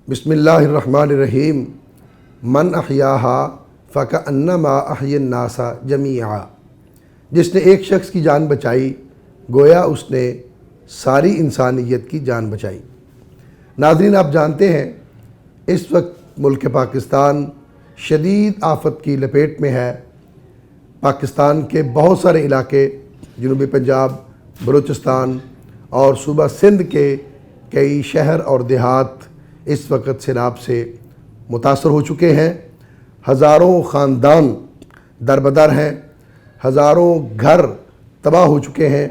بسم اللہ الرحمن الرحیم من احیاہا فکأنما احی الناس جمیعا۔ جس نے ایک شخص کی جان بچائی گویا اس نے ساری انسانیت کی جان بچائی۔ ناظرین، آپ جانتے ہیں اس وقت ملک پاکستان شدید آفت کی لپیٹ میں ہے۔ پاکستان کے بہت سارے علاقے، جنوبی پنجاب، بلوچستان اور صوبہ سندھ کے کئی شہر اور دیہات اس وقت سیلاب سے متاثر ہو چکے ہیں۔ ہزاروں خاندان دربدر ہیں، ہزاروں گھر تباہ ہو چکے ہیں،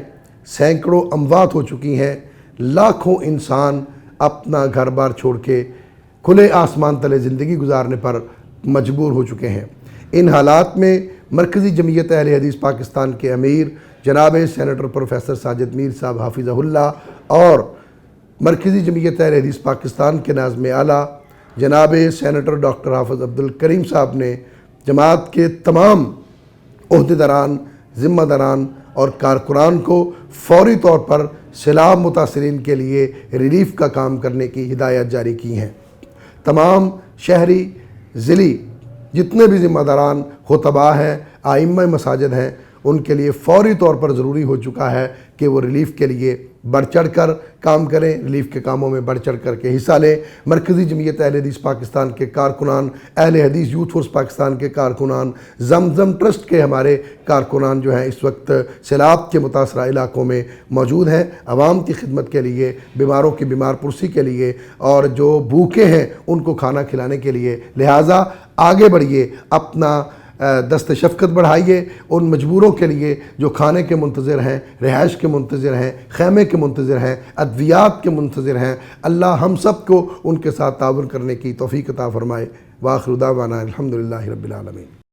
سینکڑوں اموات ہو چکی ہیں، لاکھوں انسان اپنا گھر بار چھوڑ کے کھلے آسمان تلے زندگی گزارنے پر مجبور ہو چکے ہیں۔ ان حالات میں مرکزی جمعیت اہل حدیث پاکستان کے امیر جناب سینیٹر پروفیسر ساجد میر صاحب حافظہ اللہ اور مرکزی جمعیت اہل حدیث پاکستان کے ناظم اعلیٰ جناب سینیٹر ڈاکٹر حافظ عبدالکریم صاحب نے جماعت کے تمام عہدیداران، ذمہ داران اور کارکنان کو فوری طور پر سیلاب متاثرین کے لیے ریلیف کا کام کرنے کی ہدایات جاری کی ہیں۔ تمام شہری، ضلعی جتنے بھی ذمہ داران خطباء ہیں، ائمہ مساجد ہیں، ان کے لیے فوری طور پر ضروری ہو چکا ہے کہ وہ ریلیف کے لیے بڑھ چڑھ کر کام کریں، ریلیف کے کاموں میں بڑھ چڑھ کر کے حصہ لیں۔ مرکزی جمعیت اہل حدیث پاکستان کے کارکنان، اہل حدیث یوتھ فورس پاکستان کے کارکنان، زمزم ٹرسٹ کے ہمارے کارکنان جو ہیں اس وقت سیلاب کے متاثرہ علاقوں میں موجود ہیں، عوام کی خدمت کے لیے، بیماروں کی بیمار پرسی کے لیے اور جو بھوکے ہیں ان کو کھانا کھلانے کے لیے۔ لہٰذا آگے بڑھیے، اپنا دست شفقت بڑھائیے ان مجبوروں کے لیے جو کھانے کے منتظر ہیں، رہائش کے منتظر ہیں، خیمے کے منتظر ہیں، ادویات کے منتظر ہیں۔ اللہ ہم سب کو ان کے ساتھ تعاون کرنے کی توفیق عطا فرمائے۔ وآخر دعوانا الحمدللہ رب العالمین۔